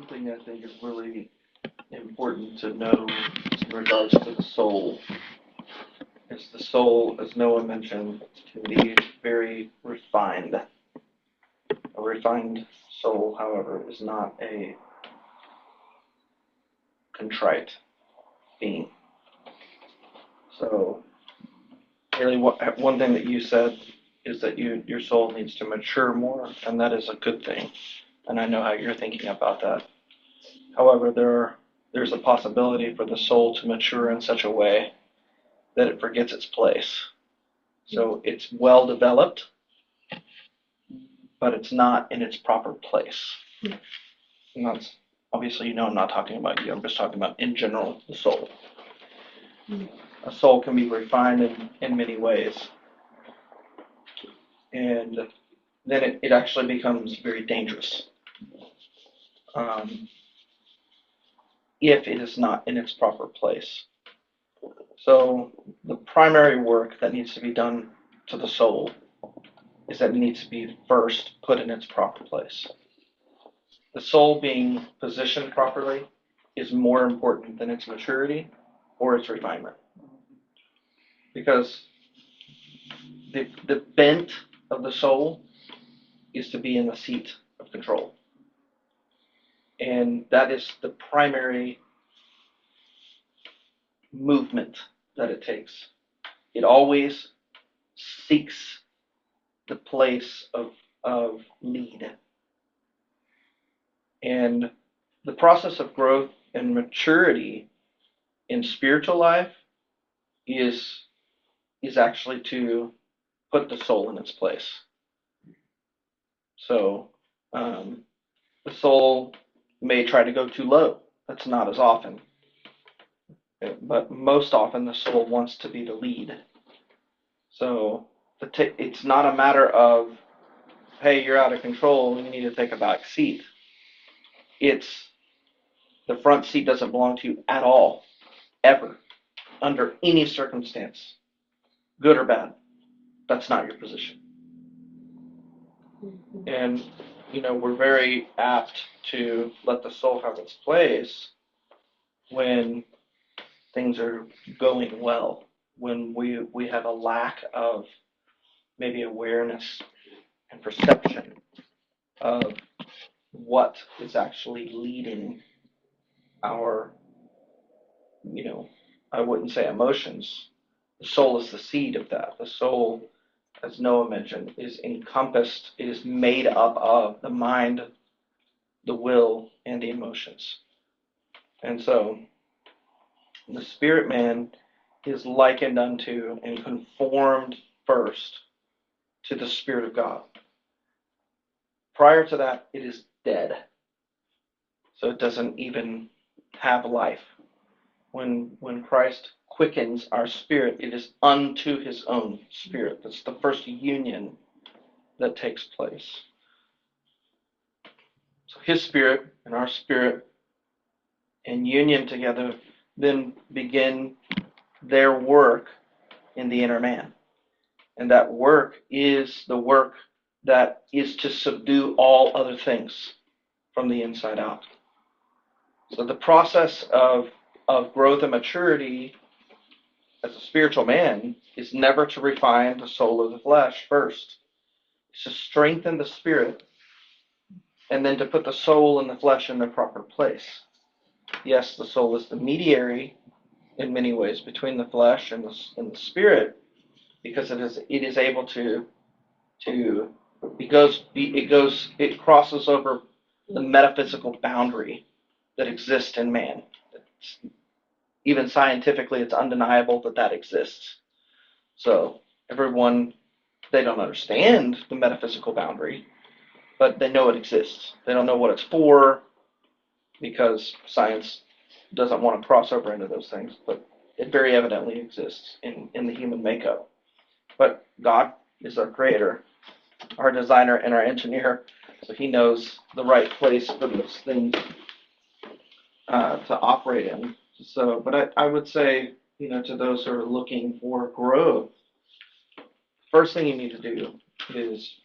something I think is really important to know in regards to the soul is the soul, as Noah mentioned, can be very refined. A refined soul, however, is not a contrite being. So, really, one thing that you said is that your soul needs to mature more, and that is a good thing. And I know how you're thinking about that. However, there's a possibility for the soul to mature in such a way that it forgets its place. So it's well developed, but it's not in its proper place. And that's obviously, I'm not talking about you. I'm just talking about in general the soul. A soul can be refined in many ways, and then it actually becomes very dangerous if it is not in its proper place. So the primary work that needs to be done to the soul is that it needs to be first put in its proper place. The soul being positioned properly is more important than its maturity or its refinement. Because the bent of the soul is to be in the seat of control. And that is the primary movement that it takes. It always seeks the place of lead. And the process of growth and maturity in spiritual life is actually to put the soul in its place. So the soul may try to go too low. That's not as often. But most often the soul wants to be the lead. So it's not a matter of, hey, you're out of control, you need to take a back seat. It's the front seat doesn't belong to you at all, ever, under any circumstance, good or bad. That's not your position. And, we're very apt to let the soul have its place when things are going well, when we have a lack of maybe awareness and perception of what is actually leading our, I wouldn't say emotions. The soul is the seed of that. The soul, as Noah mentioned, is encompassed, is made up of the mind, the will, and the emotions. And so the spirit man is likened unto and conformed first to the Spirit of God. Prior to that, it is dead. So it doesn't even have life. When Christ quickens our spirit, it is unto his own spirit. That's the first union that takes place. So his spirit and our spirit in union together then begin their work in the inner man. And that work is the work that is to subdue all other things from the inside out. So the process of growth and maturity as a spiritual man is never to refine the soul or the flesh first. It's to strengthen the spirit and then to put the soul and the flesh in their proper place. Yes, the soul is the mediator in many ways between the flesh and the spirit, because it is able it crosses over the metaphysical boundary that exists in man. Even scientifically, it's undeniable that exists. So everyone, they don't understand the metaphysical boundary, but they know it exists. They don't know what it's for because science doesn't want to cross over into those things, but it very evidently exists in the human makeup. But God is our creator, our designer, and our engineer, so he knows the right place for those things to operate in. So, but I would say, to those who are looking for growth, first thing you need to do is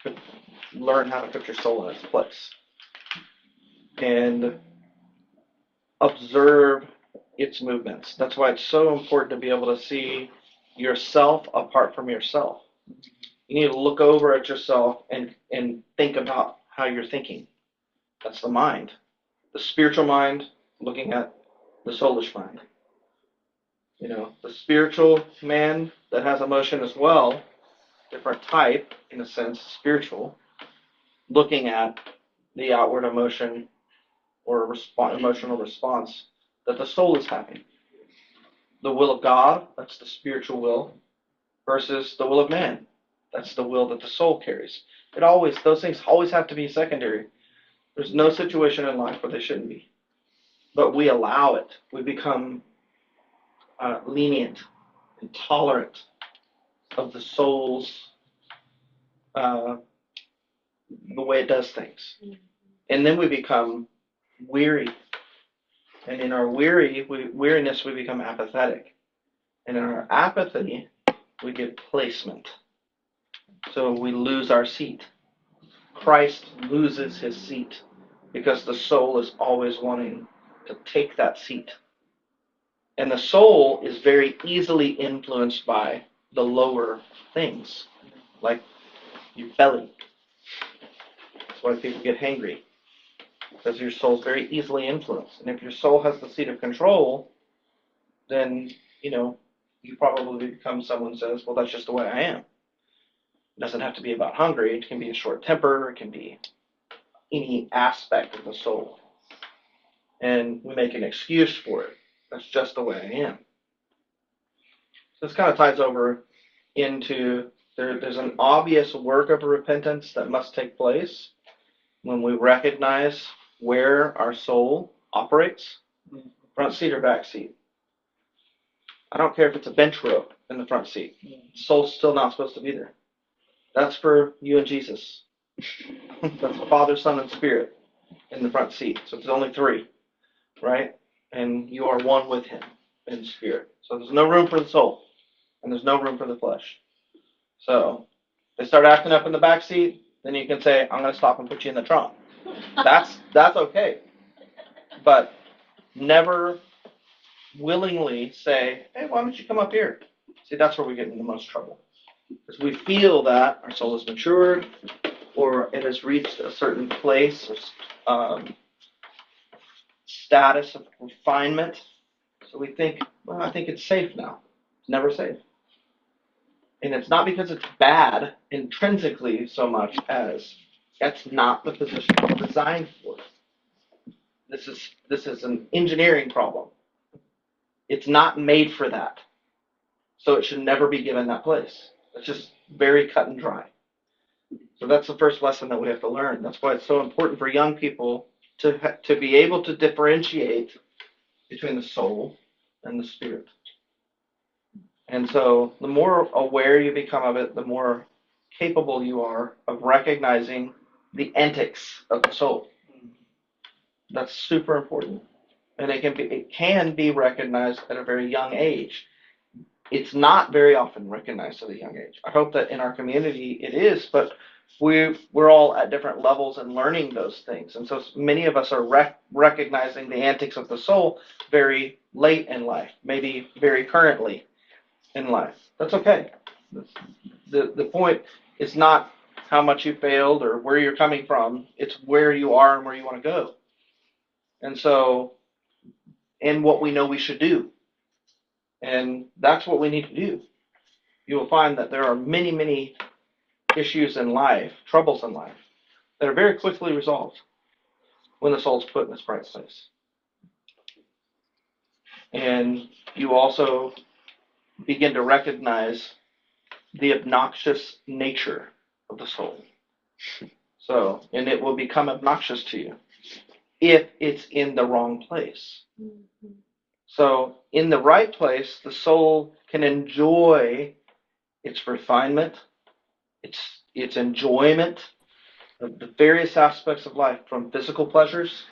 learn how to put your soul in its place. And observe its movements. That's why it's so important to be able to see yourself apart from yourself. You need to look over at yourself and think about how you're thinking. That's the mind. The spiritual mind looking at the soulish mind. The spiritual man that has emotion as well, different type, in a sense, spiritual, looking at the outward emotion or emotional response that the soul is having. The will of God, that's the spiritual will, versus the will of man. That's the will that the soul carries. Those things always have to be secondary. There's no situation in life where they shouldn't be. But we allow it. We become lenient and tolerant of the soul's, the way it does things. And then we become weary. And in our weariness, we become apathetic. And in our apathy, we get placement. So we lose our seat. Christ loses his seat because the soul is always wanting to take that seat. And the soul is very easily influenced by the lower things, like your belly. That's why people get hangry, because your soul's very easily influenced. And if your soul has the seat of control, then, you probably become someone who says, well, that's just the way I am. It doesn't have to be about hungry. It can be a short temper. It can be any aspect of the soul. And we make an excuse for it. That's just the way I am. So this kind of ties over into there's an obvious work of repentance that must take place when we recognize where our soul operates, front seat or back seat. I don't care if it's a bench rope in the front seat. The soul's still not supposed to be there. That's for you and Jesus. That's the Father, Son, and Spirit in the front seat. So there's only three, right? And you are one with him in spirit. So there's no room for the soul, and there's no room for the flesh. So they start acting up in the back seat, then you can say, I'm going to stop and put you in the trunk. That's okay. But never willingly say, hey, why don't you come up here? See, that's where we get in the most trouble. Because we feel that our soul has matured, or it has reached a certain place or status of refinement. So we think, well, I think it's safe now. It's never safe. And it's not because it's bad intrinsically so much as that's not the position it's designed for. This is an engineering problem. It's not made for that. So it should never be given that place. It's just very cut and dry. So that's the first lesson that we have to learn. That's why it's so important for young people to be able to differentiate between the soul and the spirit. And so the more aware you become of it, the more capable you are of recognizing the antics of the soul. That's super important. And it can be recognized at a very young age. It's not very often recognized at a young age. I hope that in our community it is, but we're all at different levels and learning those things. And so many of us are recognizing the antics of the soul very late in life, maybe very currently in life. That's okay. The point is not how much you failed or where you're coming from. It's where you are and where you want to go. And so, and what we know we should do. And that's what we need to do. You will find that there are many, many issues in life, troubles in life, that are very quickly resolved when the soul's put in its right place. And you also begin to recognize the obnoxious nature of the soul. So, and it will become obnoxious to you if it's in the wrong place. So, in the right place, the soul can enjoy its refinement, its enjoyment of the various aspects of life, from physical pleasures,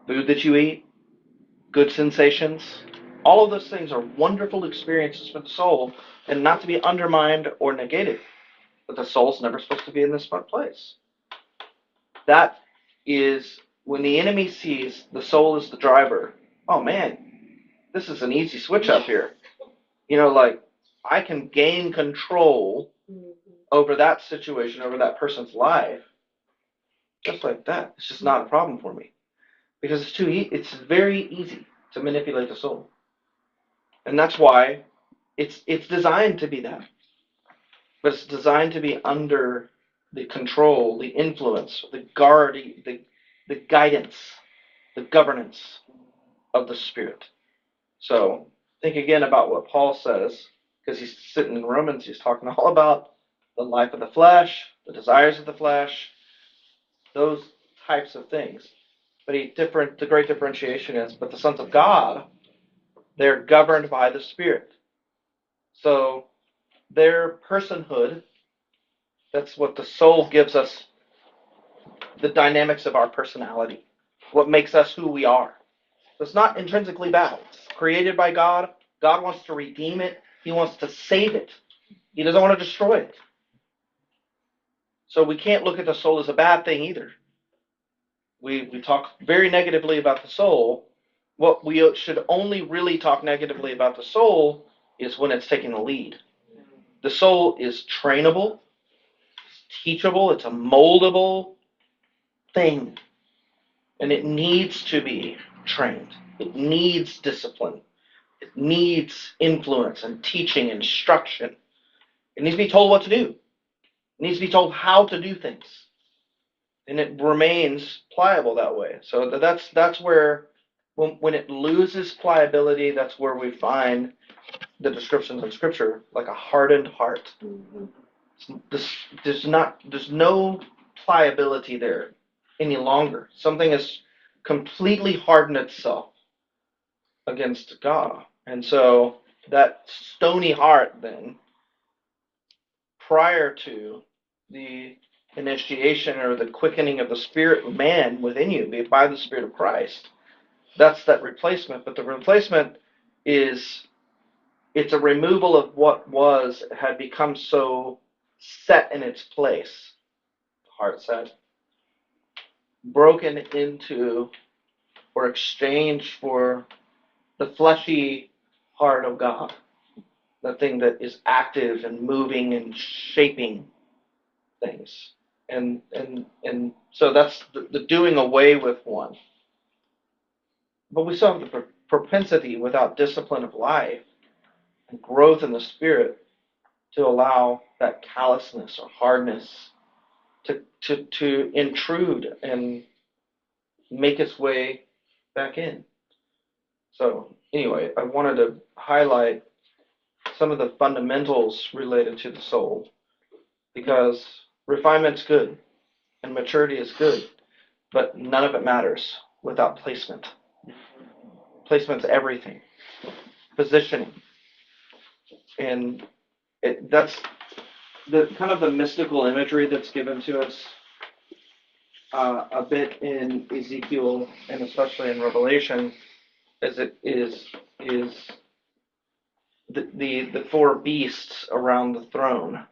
food that you eat, good sensations. All of those things are wonderful experiences for the soul and not to be undermined or negated. But the soul's never supposed to be in this place. That is when the enemy sees the soul as the driver, oh man, this is an easy switch up here. Like I can gain control over that situation, over that person's life, just like that. It's just not a problem for me because it's very easy to manipulate the soul, and that's why it's designed to be that. But it's designed to be under the control, the influence, the guidance, the governance of the Spirit. So think again about what Paul says, because he's sitting in Romans, he's talking all about the life of the flesh, the desires of the flesh, those types of things. But the great differentiation is, but the sons of God, they're governed by the Spirit. So their personhood, that's what the soul gives us, the dynamics of our personality, what makes us who we are. So it's not intrinsically bad. It's created by God. God wants to redeem it. He wants to save it. He doesn't want to destroy it. So we can't look at the soul as a bad thing either. We talk very negatively about the soul. What we should only really talk negatively about the soul is when it's taking the lead. The soul is trainable, it's teachable, it's a moldable thing. And it needs to be trained. It needs discipline. It needs influence and teaching, instruction. It needs to be told what to do. It needs to be told how to do things. And it remains pliable that way. So that's where, when it loses pliability, that's where we find the descriptions in Scripture, like a hardened heart. There's no pliability there any longer. Something has completely hardened itself against God. And so that stony heart then, prior to the initiation or the quickening of the spirit of man within you by the Spirit of Christ, that's that replacement. But the replacement it's a removal of what had become so set in its place, the heart said, broken into or exchanged for the fleshy heart of God, the thing that is active and moving and shaping things. And so that's the doing away with one. But we still have the propensity, without discipline of life and growth in the Spirit, to allow that callousness or hardness to intrude and make its way back in. So anyway, I wanted to highlight some of the fundamentals related to the soul, because refinement's good and maturity is good, but none of it matters without placement. Placement's everything. Positioning. And that's the kind of the mystical imagery that's given to us a bit in Ezekiel and especially in Revelation, as it is the four beasts around the throne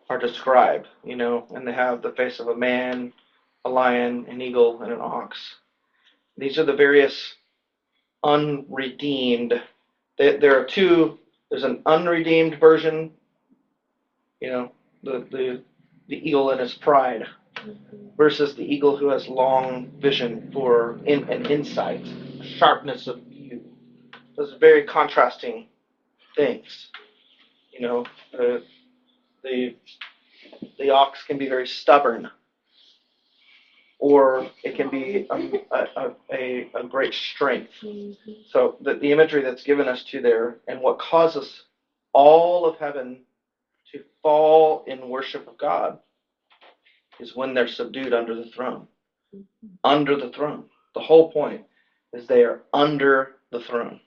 are described, and they have the face of a man, a lion, an eagle, and an ox. These are the various unredeemed. There are two. There's an unredeemed version, the eagle in his pride, versus the eagle who has long vision and insight, sharpness of view. Those are very contrasting things. The ox can be very stubborn, or it can be a great strength. So the imagery that's given us to there, and what causes all of heaven to fall in worship of God, is when they're subdued under the throne. Under the throne. The whole point is they are under the throne.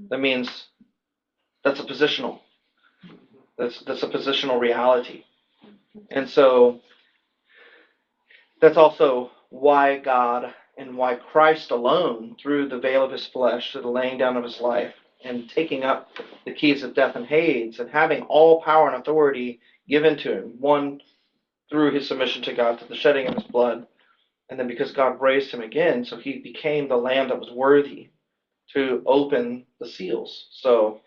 That means that's a positional. That's a positional reality. And so that's also why God and why Christ alone, through the veil of his flesh, through the laying down of his life, and taking up the keys of death and Hades, and having all power and authority given to him, one through his submission to God, to the shedding of his blood, And then because God raised him again, so he became the lamb that was worthy to open the seals. So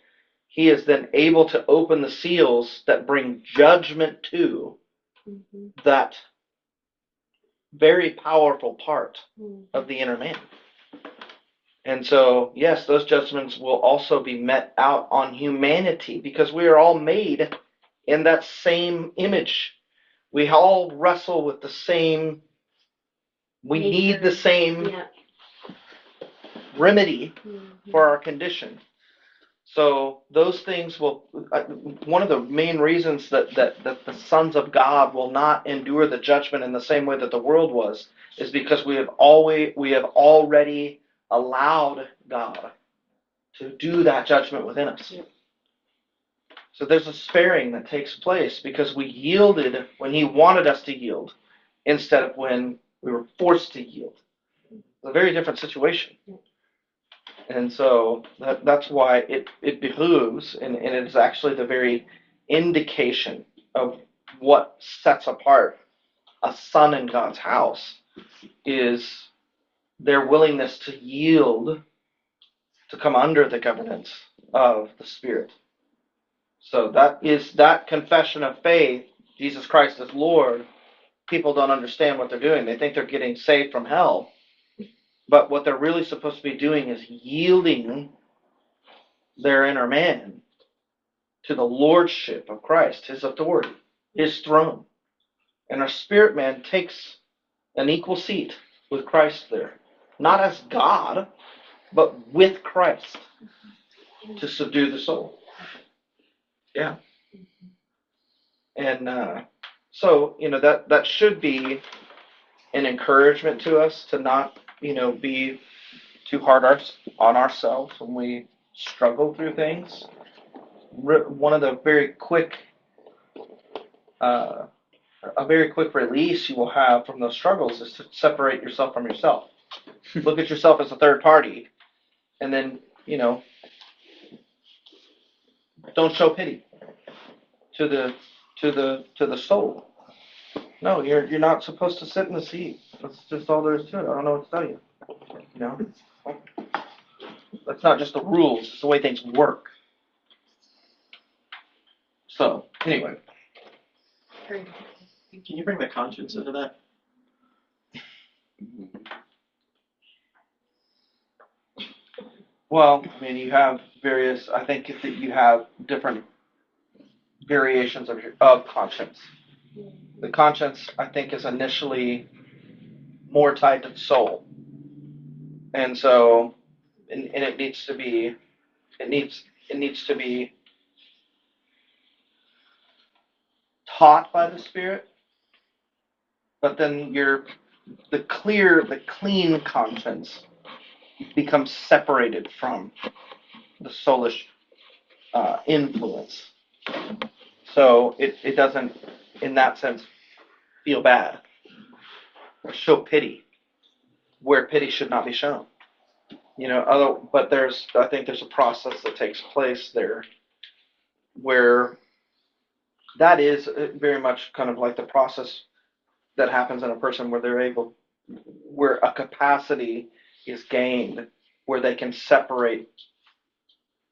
he is then able to open the seals that bring judgment to that very powerful part of the inner man. And so, yes, those judgments will also be met out on humanity because we are all made in that same image. We all wrestle with the same, we need the same remedy for our condition. So those things will, one of the main reasons that the sons of God will not endure the judgment in the same way that the world was is because we have already allowed God to do that judgment within us. So there's a sparing that takes place because we yielded when he wanted us to yield instead of when we were forced to yield. It's a very different situation. And so that's why it behooves, and it is actually the very indication of what sets apart a son in God's house is their willingness to yield to come under the governance of the Spirit. So that is that confession of faith, Jesus Christ is Lord. People don't understand what they're doing. They think they're getting saved from hell. But what they're really supposed to be doing is yielding their inner man to the lordship of Christ, his authority, his throne. And our spirit man takes an equal seat with Christ there. Not as God, but with Christ to subdue the soul. Yeah. And so, that should be an encouragement to us to not, be too hard on ourselves when we struggle through things. One of the very quick release you will have from those struggles is to separate yourself from yourself. Look at yourself as a third party, and then don't show pity to the soul. No, you're not supposed to sit in the seat. That's just all there is to it. I don't know what to tell you. That's not just the rules. It's the way things work. So anyway. Can you bring the conscience into that? Well, I mean, you have various. I think that you have different variations of conscience. The conscience, I think, is initially more tied to the soul, and so, and it needs to be taught by the Spirit. But then the clean conscience becomes separated from the soulish influence. So it doesn't, in that sense, feel bad or show pity where pity should not be shown. But I think there's a process that takes place there where that is very much kind of like the process that happens in a person where a capacity is gained where they can separate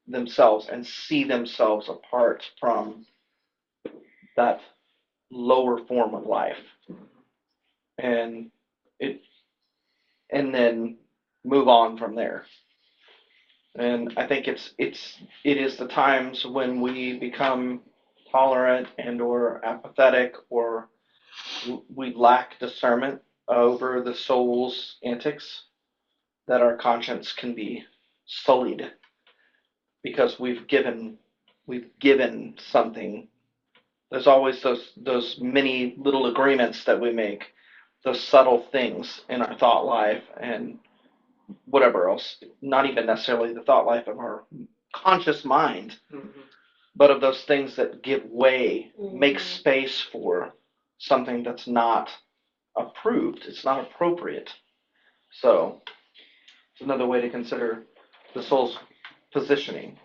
themselves and see themselves apart from that lower form of life, and then move on from there. And I think it is the times when we become tolerant and or apathetic, or we lack discernment over the soul's antics, that our conscience can be sullied because we've given something. There's always those many little agreements that we make, those subtle things in our thought life and whatever else, not even necessarily the thought life of our conscious mind, but of those things that give way, make space for something that's not approved. It's not appropriate. So it's another way to consider the soul's positioning.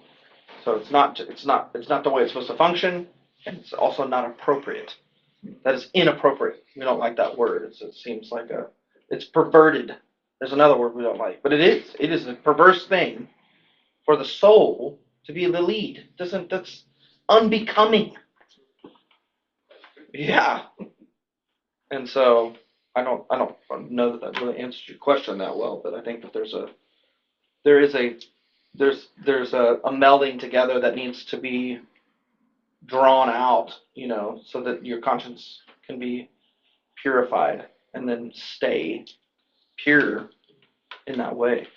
So it's not the way it's supposed to function, and it's also not appropriate. That is inappropriate. We don't like that word. It seems like It's perverted. There's another word we don't like, but it is. It is a perverse thing for the soul to be the lead. That's unbecoming. Yeah. And so I don't know that really answers your question that well, but I think that there's a melding together that needs to be drawn out, so that your conscience can be purified and then stay pure in that way.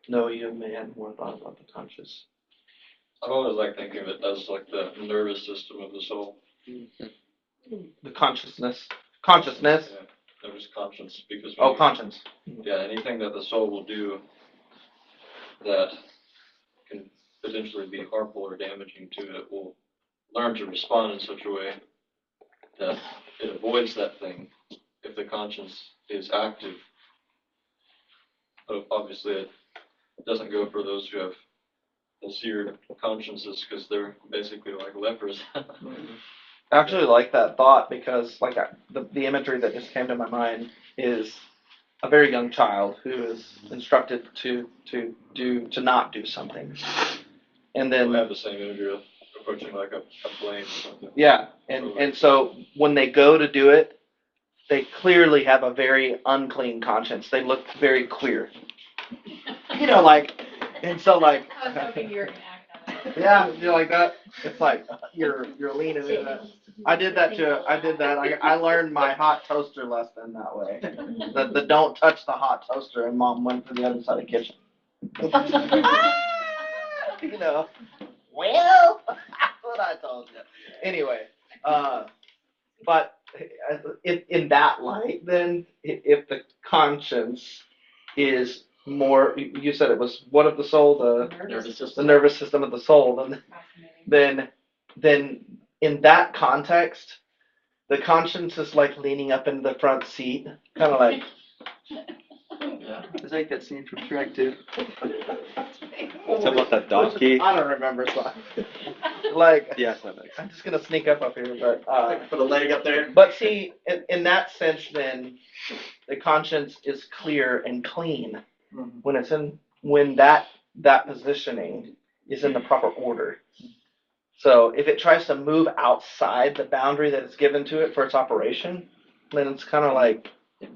Know you, man, more thought about the conscious. I've always liked thinking of it as like the nervous system of the soul. The consciousness. Consciousness. Yeah, nervous conscience. Because conscience. Yeah, anything that the soul will do that can potentially be harmful or damaging to it will learn to respond in such a way that it avoids that thing if the conscience is active. But obviously, it doesn't go for those who have seared consciences because they're basically like lepers. I actually like that thought because, like, the imagery that just came to my mind is a very young child who is instructed to not do something, and then They'll have the same imagery of approaching like a flame or something. Yeah, and so when they go to do it, they clearly have a very unclean conscience. They look very queer, and so like. I was hoping you were gonna act on it. Yeah, you're like that. It's like you're leaning in it. I did that too. I learned my hot toaster lesson that way. The don't touch the hot toaster, and Mom went to the other side of the kitchen. Well, that's what I told you. Anyway, but in that light, then if the conscience is more, you said it was what of the soul, the nervous system of the soul, then in that context, the conscience is like leaning up into the front seat, kind of like. Yeah. It's like that scene from Shrek 2. Something about that donkey. I don't remember. So like, Yeah, it's not nice. I'm just gonna sneak up here, but Put a leg up there. But see, in that sense, then the conscience is clear and clean when that positioning is in the proper order. So if it tries to move outside the boundary that is given to it for its operation, then it's kind of like.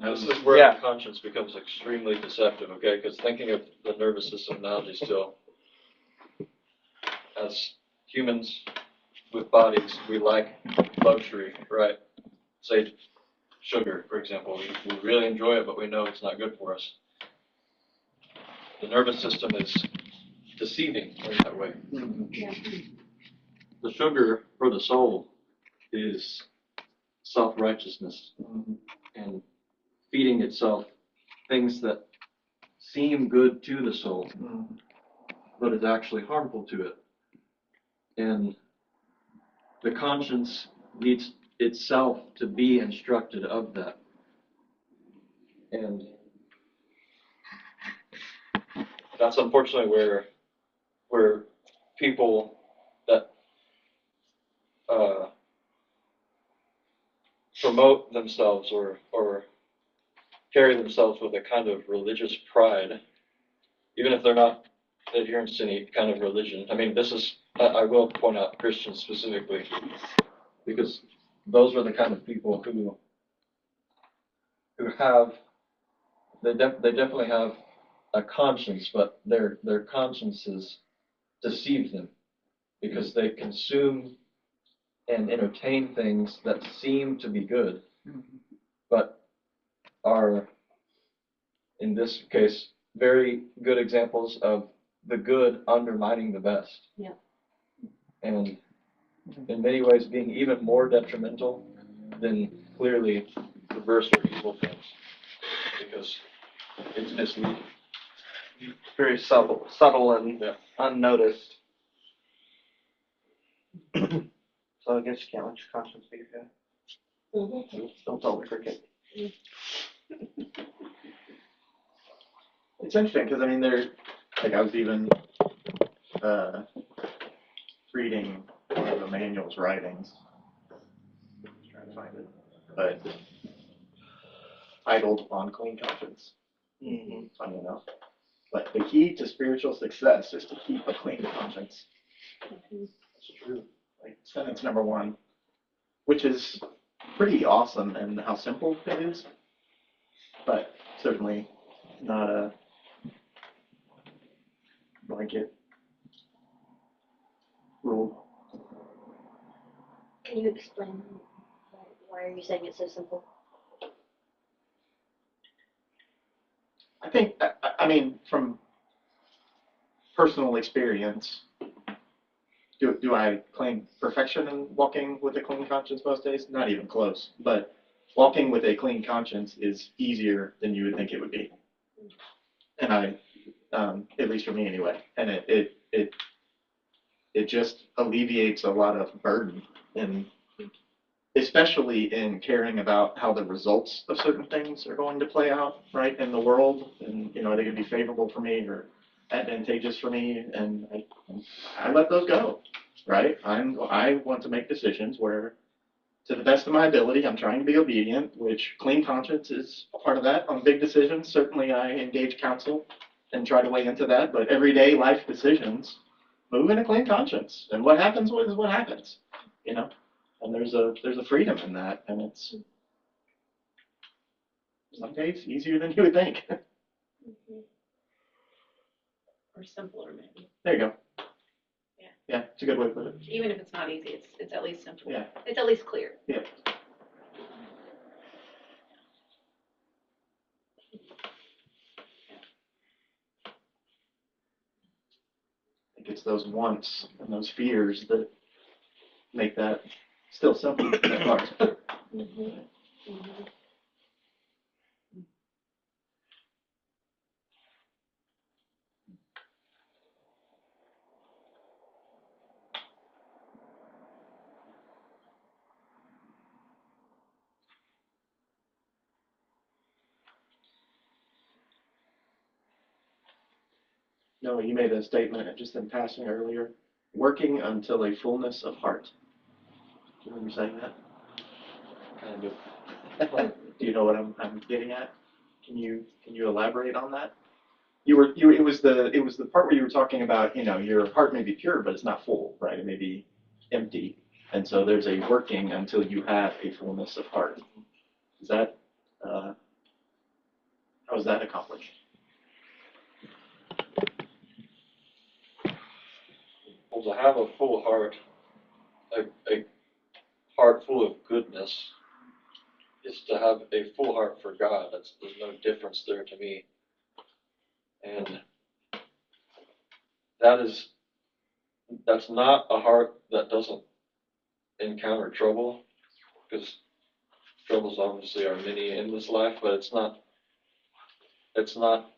This is where the conscience becomes extremely deceptive, okay? Because thinking of the nervous system analogy still, as humans with bodies, we like luxury, right? Say sugar, for example. We really enjoy it, but we know it's not good for us. The nervous system is deceiving in that way. The sugar for the soul is self-righteousness and feeding itself things that seem good to the soul, but is actually harmful to it. And the conscience needs itself to be instructed of that. And that's unfortunately where people that promote themselves or carry themselves with a kind of religious pride, even if they're not adherents to any kind of religion. I mean, I will point out Christians specifically, because those are the kind of people who have, they definitely have a conscience, but their consciences deceive them because they consume and entertain things that seem to be good, but are, in this case, very good examples of the good undermining the best. Yeah. And in many ways being even more detrimental than clearly perverse or evil things, because it's misleading. Very subtle and unnoticed. So I guess you can't let your conscience be your guide. Don't tell the cricket. It's interesting because I mean, I was even reading one of Emmanuel's writings. I'm trying to find it, but idled on clean conscience, Mm-hmm. funny enough. But the key to spiritual success is to keep a clean conscience. That's true. Like sentence number one, which is pretty awesome and how simple it is, but certainly not a blanket rule. Can you explain why are you saying it's so simple? I think, I mean, from personal experience, do I claim perfection in walking with a clean conscience most days? Not even close. But walking with a clean conscience is easier than you would think it would be. And at least for me anyway. And it just alleviates a lot of burden, and especially in caring about how the results of certain things are going to play out, right, in the world. And, you know, are they going to be favorable for me or advantageous for me? And I let those go, right? I want to make decisions where, to the best of my ability, I'm trying to be obedient, which clean conscience is part of that. On big decisions, certainly I engage counsel and try to weigh into that. But everyday life decisions, move in a clean conscience. And what happens is what happens, you know? And there's a freedom in that, and it's some days easier than you would think. Or simpler, maybe. There you go. Yeah. Yeah, it's a good way to put it. Even if it's not easy, it's at least simple. Yeah. It's at least clear. Yeah. I think it's those wants and those fears that make that still simple but hard. No, you made a statement just in passing earlier. Working until a fullness of heart. Do you remember saying that? Kind of. Do you know what I'm getting at? Can you elaborate on that? It was the part where you were talking about, you know, your heart may be pure, but it's not full, right? It may be empty. And so there's a working until you have a fullness of heart. Is that how is that accomplished? Well, to have a full heart, a heart full of goodness, is to have a full heart for God. There's no difference there to me. And that's not a heart that doesn't encounter trouble, because troubles obviously are many in this life, but it's not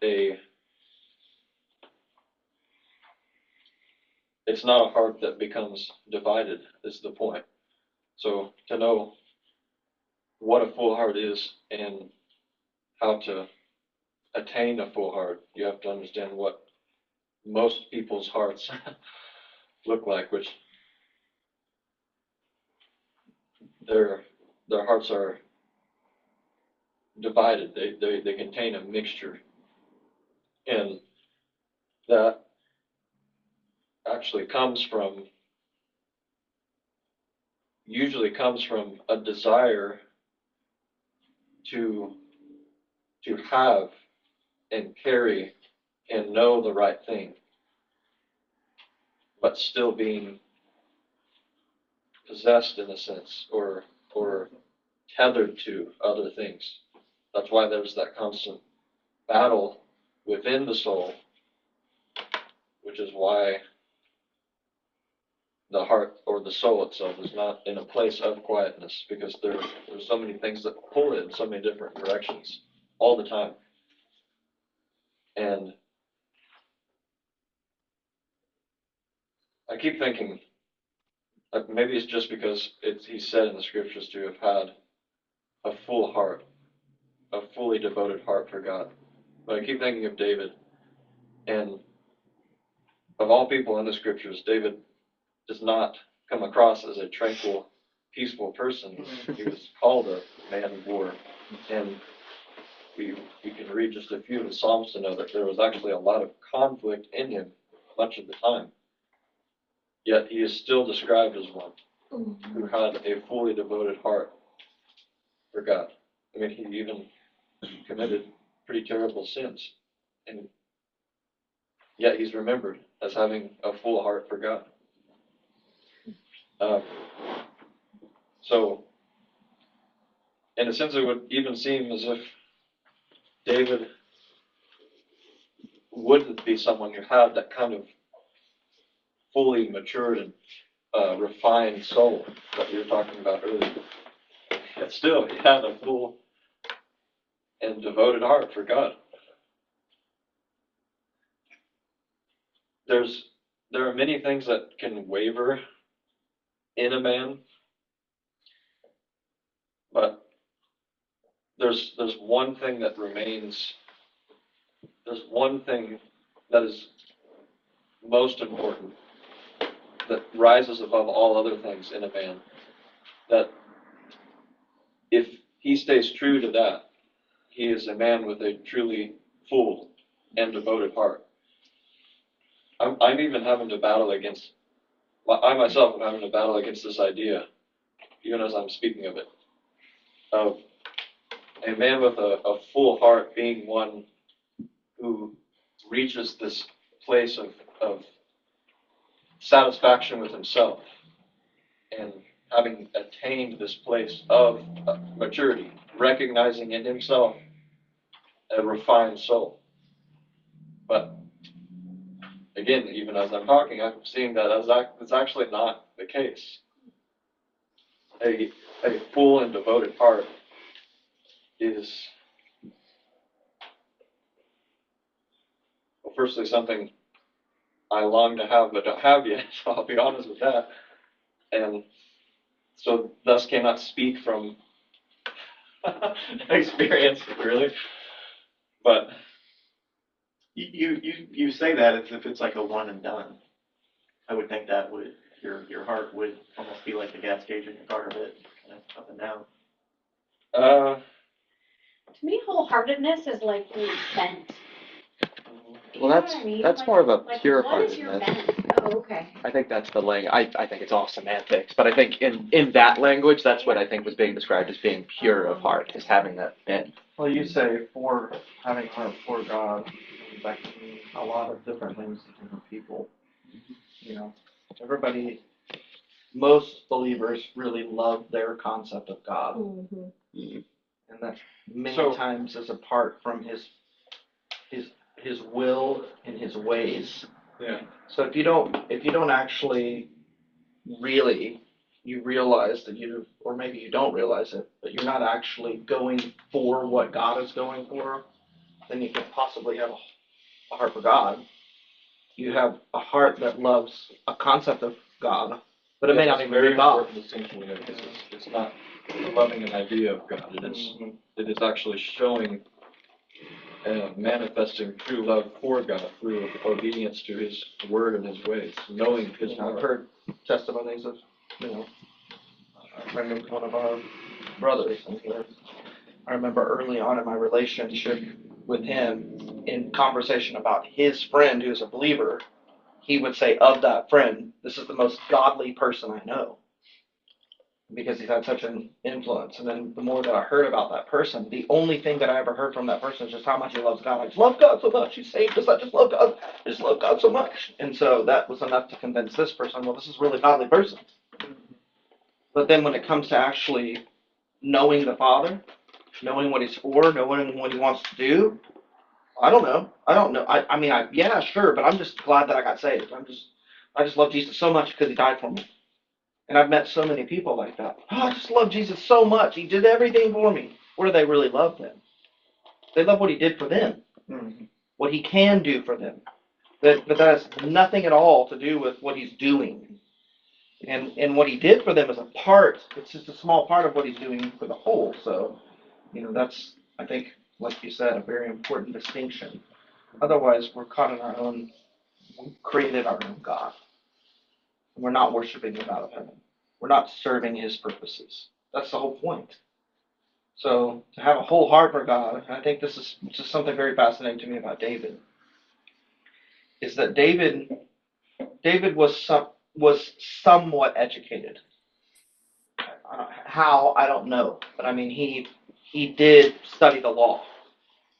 a heart that becomes divided, is the point. So to know what a full heart is and how to attain a full heart, you have to understand what most people's hearts look like, which their hearts are divided. They contain a mixture, and that actually usually comes from a desire to have and carry and know the right thing, but still being possessed in a sense, or tethered to other things. That's why there's that constant battle within the soul, which is why the heart or the soul itself is not in a place of quietness, because there's so many things that pull it in so many different directions all the time. And I keep thinking, maybe it's just because he's said in the scriptures to have had a full heart, a fully devoted heart for God. But I keep thinking of David, and of all people in the scriptures, David does not come across as a tranquil, peaceful person. He was called a man of war. And we can read just a few of the Psalms to know that there was actually a lot of conflict in him much of the time. Yet he is still described as one who had a fully devoted heart for God. I mean, he even committed pretty terrible sins, and yet he's remembered as having a full heart for God. So, in a sense, it would even seem as if David wouldn't be someone who had that kind of fully matured and refined soul that we were talking about earlier. Yet still, he had a full and devoted heart for God. There are many things that can waver in a man, but there's one thing that remains. There's one thing that is most important, that rises above all other things in a man, that if he stays true to that, he is a man with a truly full and devoted heart. I'm even having to battle against, I myself am having to battle against this idea, even as I'm speaking of it, of a man with a full heart being one who reaches this place of satisfaction with himself and having attained this place of maturity, recognizing in himself a refined soul. But again, even as I'm talking, I'm seeing that that's actually not the case. A full and devoted heart is, well, firstly, something I long to have but don't have yet, so I'll be honest with that. And so thus cannot speak from experience, really. But You say that as if it's like a one and done. I would think that would your heart would almost be like the gas gauge in your car, a bit kind of up and down. To me, wholeheartedness is like being bent. Well, You know what I mean? that's Like- more of a like, pure what is your heartedness. bent? Oh, okay. I think that's the language. I think it's all semantics, but I think in that language, that's what I think was being described as being pure of heart, is having that bent. Well, you say for having heart for God, that can mean a lot of different things to different people. You know, most believers really love their concept of God, Mm-hmm. and that many So- times is apart from his will and his ways. yeah, So if you don't actually really, you realize that or maybe you don't realize it, but you're not actually going for what God is going for, then you could possibly have a heart for God. You have a heart that loves a concept of God, but it may not That's a even very be God. important distinction there, because it's not loving an idea of God. It is actually showing and manifesting true love for God through obedience to His word and His ways, knowing His I've heart. heard testimonies of, I remember one of our brothers, and I remember early on in my relationship with him, in conversation about his friend who's a believer, he would say of that friend, this is the most godly person I know, because he's had such an influence. And then the more that I heard about that person, the only thing that I ever heard from that person is just how much he loves God. I just love God so much. He saved us. I just love God. I just love God so much. And so that was enough to convince this person, well, this is a really godly person. But then when it comes to actually knowing the Father, knowing what He's for, knowing what He wants to do, I don't know. I mean, yeah, sure, but I'm just glad that I got saved. I just love Jesus so much because He died for me. And I've met so many people like that. Oh, I just love Jesus so much. He did everything for me. What do they really love then? They love what He did for them, what He can do for them. But that has nothing at all to do with what He's doing. And what He did for them is a part. It's just a small part of what He's doing for the whole. So, that's, I think, like you said, a very important distinction. Otherwise, we're caught in our own, we created our own God. And we're not worshiping Him out of heaven. We're not serving His purposes. That's the whole point. So to have a whole heart for God, and I think this is just something very fascinating to me about David, is that David was somewhat educated. How, I don't know, but I mean he did study the law.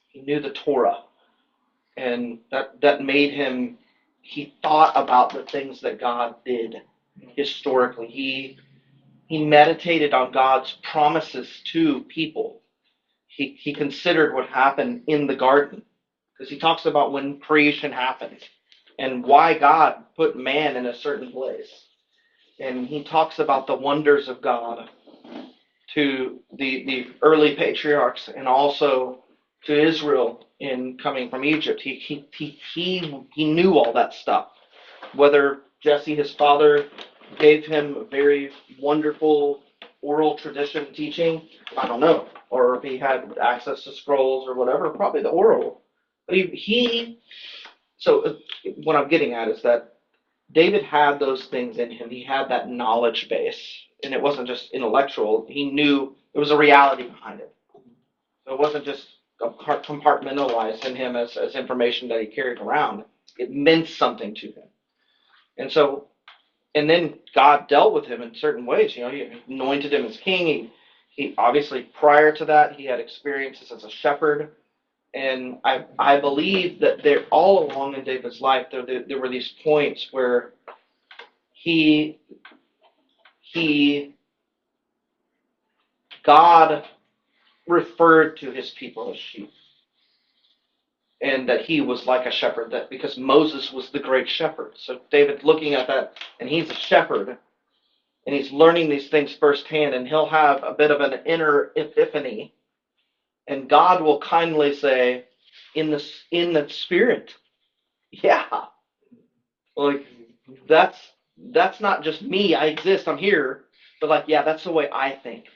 He knew the Torah, and that made him. He thought about the things that God did historically. He meditated on God's promises to people. He considered what happened in the garden, because he talks about when creation happened and why God put man in a certain place. And he talks about the wonders of God to the early patriarchs and also to Israel in coming from Egypt. He knew all that stuff. Whether Jesse, his father, gave him a very wonderful oral tradition teaching, I don't know. Or if he had access to scrolls or whatever, probably the oral. But so what I'm getting at is that David had those things in him. He had that knowledge base, and it wasn't just intellectual. He knew there was a reality behind it. So it wasn't just compartmentalized in him as information that he carried around. It meant something to him. And so, and then God dealt with him in certain ways. You know, he anointed him as king. He obviously, prior to that, he had experiences as a shepherd. And I believe that there, all along in David's life, there were these points where God referred to his people as sheep. And that he was like a shepherd, that because Moses was the great shepherd. So David looking at that, and he's a shepherd, and he's learning these things firsthand, and he'll have a bit of an inner epiphany. And God will kindly say, in the spirit, yeah, like that's not just me. I exist. I'm here. But like, yeah, that's the way I think.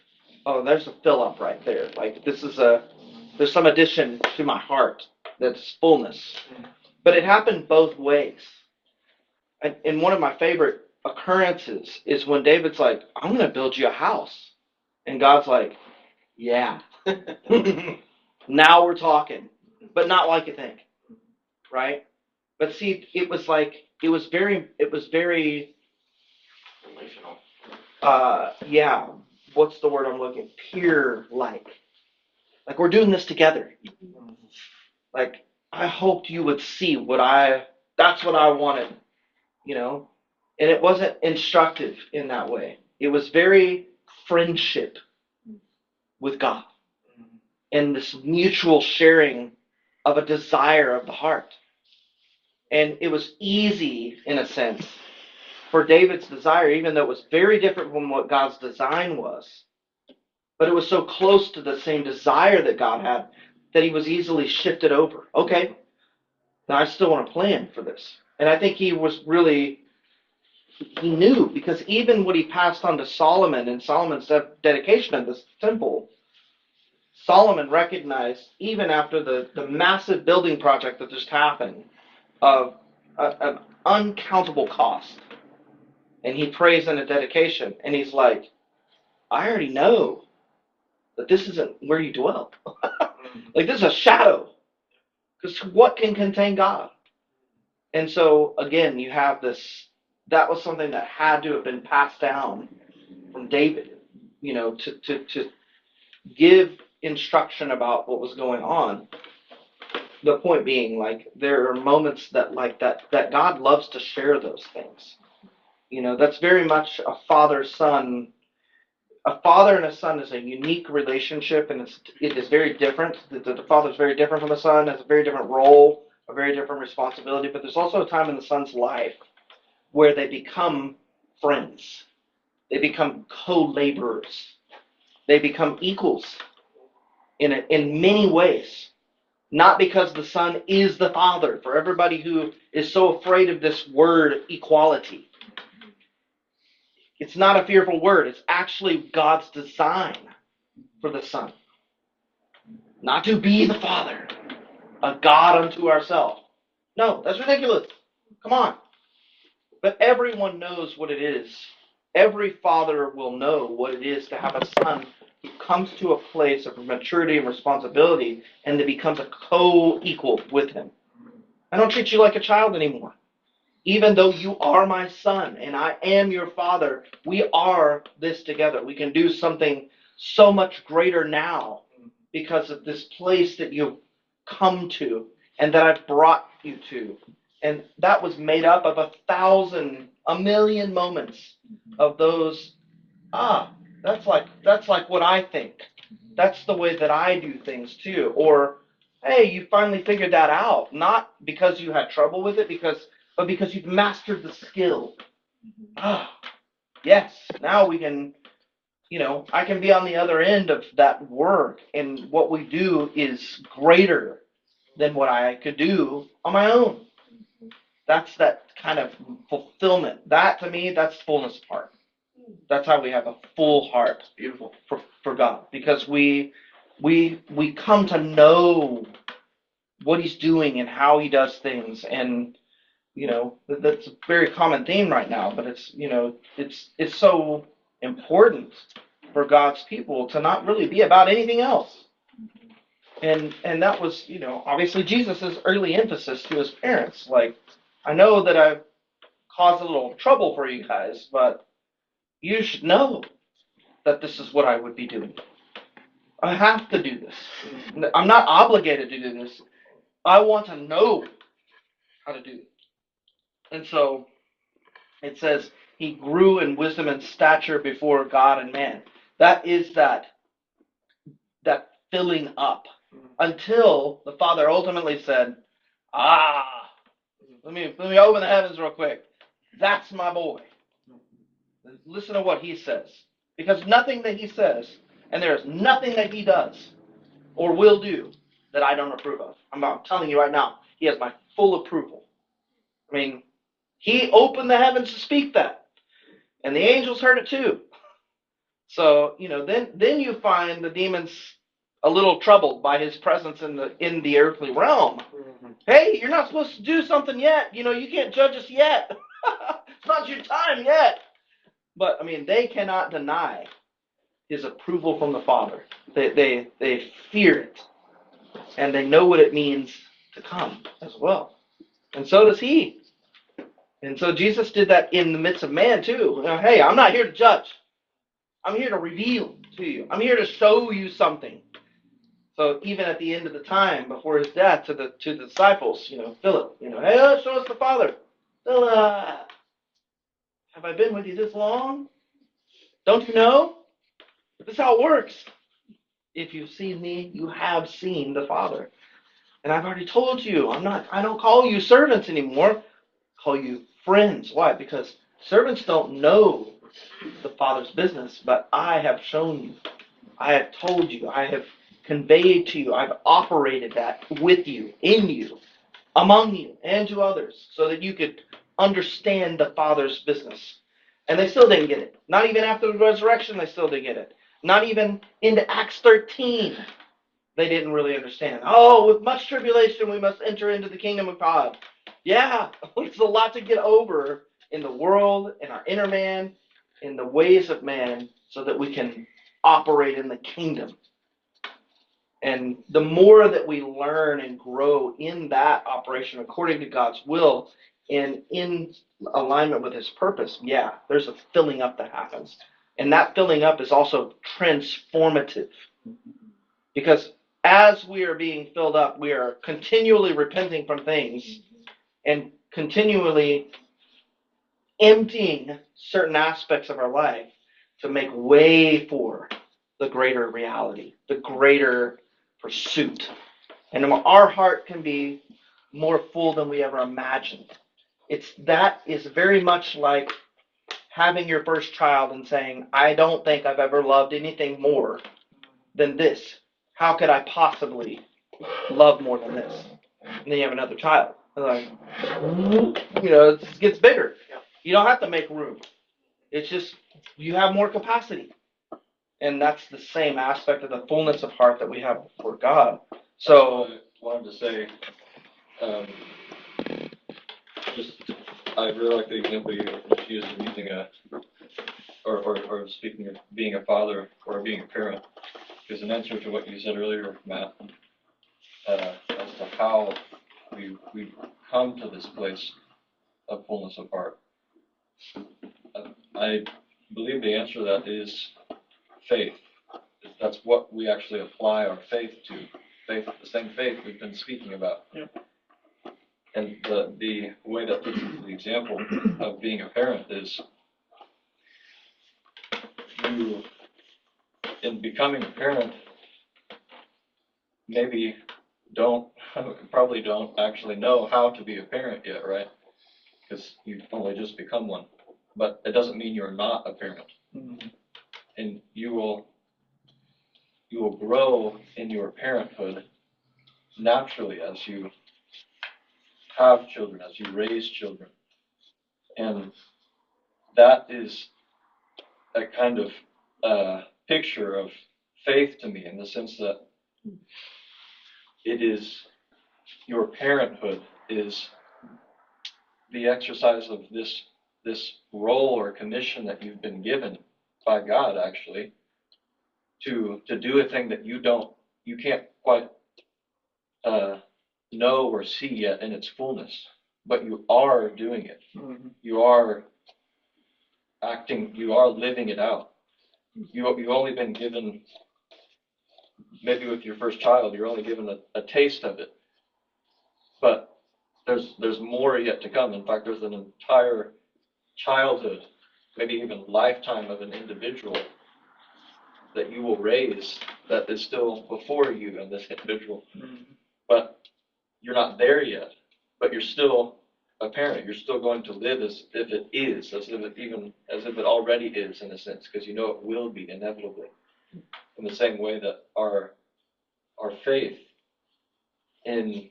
Oh, there's a fill up right there. Like there's some addition to my heart that's fullness. But it happened both ways. And one of my favorite occurrences is when David's like, I'm going to build you a house. And God's like, yeah. Now we're talking. But not like you think. Right? But see, it was very Relational. yeah, what's the word I'm looking? Peer like. Like we're doing this together. Like I hoped you would see that's what I wanted, you know? And it wasn't instructive in that way. It was very friendship with God and this mutual sharing of a desire of the heart. And it was easy, in a sense, for David's desire, even though it was very different from what God's design was, but it was so close to the same desire that God had that he was easily shifted over. Okay, now I still want to plan for this. And I think he knew, because even what he passed on to Solomon in Solomon's dedication of this temple, Solomon recognized, even after the massive building project that just happened, of an uncountable cost. And he prays in a dedication, and he's like, I already know that this isn't where you dwell. Like, this is a shadow. Because what can contain God? And so, again, you have this, that was something that had to have been passed down from David, you know, to give instruction about what was going on. The point being, like, there are moments that God loves to share those things. You know, that's very much a father-son. A father and a son is a unique relationship, and it is very different. The father is very different from the son, has a very different role, a very different responsibility, but there's also a time in the son's life where they become friends. They become co-laborers. They become equals in many ways. Not because the son is the father, for everybody who is so afraid of this word equality. It's not a fearful word. It's actually God's design for the Son. Not to be the Father, a God unto ourselves. No, that's ridiculous. Come on. But everyone knows what it is. Every father will know what it is to have a son he comes to a place of maturity and responsibility, and then becomes a co-equal with him. I don't treat you like a child anymore. Even though you are my son and I am your father, we are this together. We can do something so much greater now because of this place that you've come to and that I've brought you to. And that was made up of a million moments of those, that's like what I think. That's the way that I do things too. Or, hey, you finally figured that out. Not because you had trouble with it, but because you've mastered the skill. Yes, now we can, I can be on the other end of that work, and what we do is greater than what I could do on my own. That's that kind of fulfillment. That, to me, that's fullness of heart. That's how we have a full heart. Beautiful for God, because we come to know what He's doing and how He does things, and that's a very common theme right now. But it's so important for God's people to not really be about anything else. And that was obviously Jesus's early emphasis to His parents. Like, I know that I've caused a little trouble for you guys, but you should know that this is what I would be doing. I have to do this. I'm not obligated to do this. I want to know how to do it. And so it says he grew in wisdom and stature before God and man. That is that filling up until the Father ultimately said, let me open the heavens real quick. That's my boy. Listen to what he says. Because nothing that he says, and there is nothing that he does or will do that I don't approve of. I'm telling you right now, he has my full approval. I mean, he opened the heavens to speak that. And the angels heard it too. So, then you find the demons a little troubled by his presence in the earthly realm. Mm-hmm. Hey, you're not supposed to do something yet. You can't judge us yet. It's not your time yet. But, they cannot deny his approval from the Father. They fear it. And they know what it means to come as well. And so does he. And so Jesus did that in the midst of man too. Hey, I'm not here to judge. I'm here to reveal to you. I'm here to show you something. So even at the end of the time, before his death, to the disciples, Philip, hey, show us the Father. Philip, have I been with you this long? Don't you know? This is how it works. If you've seen me, you have seen the Father. And I've already told you, I don't call you servants anymore. I call you friends. Why? Because servants don't know the Father's business, but I have shown you. I have told you. I have conveyed to you. I've operated that with you, in you, among you, and to others, so that you could understand the Father's business. And they still didn't get it. Not even after the resurrection, they still didn't get it. Not even into Acts 13, they didn't really understand. Oh, with much tribulation, we must enter into the kingdom of God. Yeah, it's a lot to get over in the world, in our inner man, in the ways of man, so that we can operate in the kingdom. And the more that we learn and grow in that operation according to God's will and in alignment with his purpose, there's a filling up that happens. And that filling up is also transformative. Because as we are being filled up, we are continually repenting from things and continually emptying certain aspects of our life to make way for the greater reality, the greater pursuit. And our heart can be more full than we ever imagined. That is very much like having your first child and saying, I don't think I've ever loved anything more than this. How could I possibly love more than this? And then you have another child. Like, it gets bigger. You don't have to make room. It's just you have more capacity. And that's the same aspect of the fullness of heart that we have for God. So I wanted to say, I really like the example you used of using or speaking of being a father or being a parent, is an answer to what you said earlier, Matt, as to how we come to this place of fullness of heart. I believe the answer to that is faith. That's what we actually apply our faith to. Faith, the same faith we've been speaking about. Yep. And the way that leads into the example of being a parent is you, in becoming a parent, maybe probably don't actually know how to be a parent yet, right? Because you've only just become one. But it doesn't mean you're not a parent. Mm-hmm. And you will grow in your parenthood naturally as you have children, as you raise children. And that is a kind of picture of faith to me, in the sense that it is, your parenthood is the exercise of this role or commission that you've been given by God, actually, to do a thing that you can't quite know or see yet in its fullness, but you are doing it. Mm-hmm. You are acting, you are living it out. You've only been given, maybe with your first child, you're only given a taste of it. But there's more yet to come. In fact, there's an entire childhood, maybe even lifetime of an individual that you will raise that is still before you and this individual. Mm-hmm. But you're not there yet. But you're still a parent. You're still going to live as if it is, as if it already is, in a sense, because you know it will be inevitably. In the same way that our faith in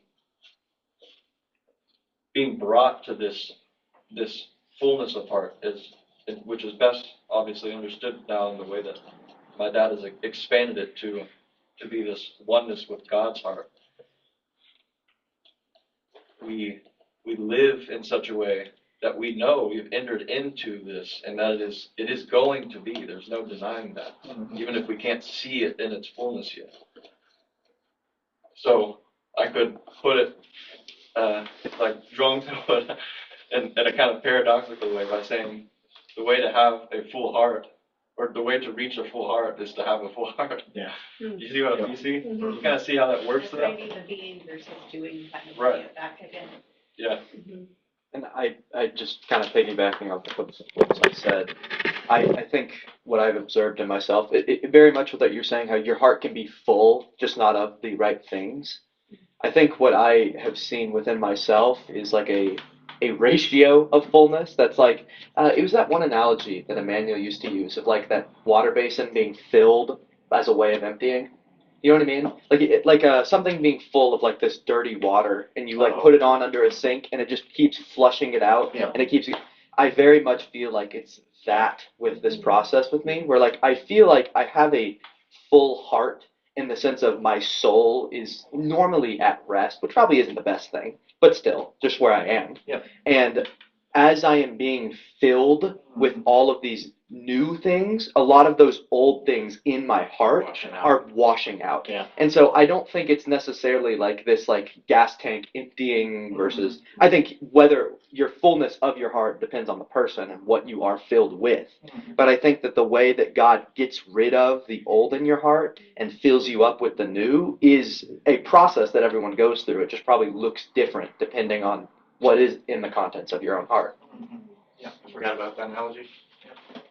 being brought to this fullness of heart which is best obviously understood now in the way that my dad has expanded it to be this oneness with God's heart. We live in such a way that we know we've entered into this, and that it is going to be. There's no denying that, even if we can't see it in its fullness yet. So I could put it like drunk in a kind of paradoxical way by saying the way to have a full heart, or the way to reach a full heart, is to have a full heart. Yeah. You see what you see? Mhm. You kind of see how that works It's there? maybe the being versus doing kind of Right. get back again. Yeah. Mhm. And I just kind of piggybacking off what I said, I think what I've observed in myself, it very much with what you're saying, how your heart can be full, just not of the right things. I think what I have seen within myself is like a ratio of fullness that's like, it was that one analogy that Emmanuel used to use of like that water basin being filled as a way of emptying. You know what I mean? Like something being full of like this dirty water, and you like put it on under a sink, and it just keeps flushing it out, Yeah. and it keeps. I very much feel like it's that with this process with me, where like I feel like I have a full heart in the sense of my soul is normally at rest, which probably isn't the best thing, but still, just where I am. Yeah. And as I am being filled with all of these new things, a lot of those old things in my heart are washing out. Yeah. And so I don't think it's necessarily like this like gas tank emptying versus, I think whether your fullness of your heart depends on the person and what you are filled with. But I think that the way that God gets rid of the old in your heart and fills you up with the new is a process that everyone goes through. It just probably looks different depending on what is in the contents of your own heart. Yeah, I forgot about that analogy. Yeah.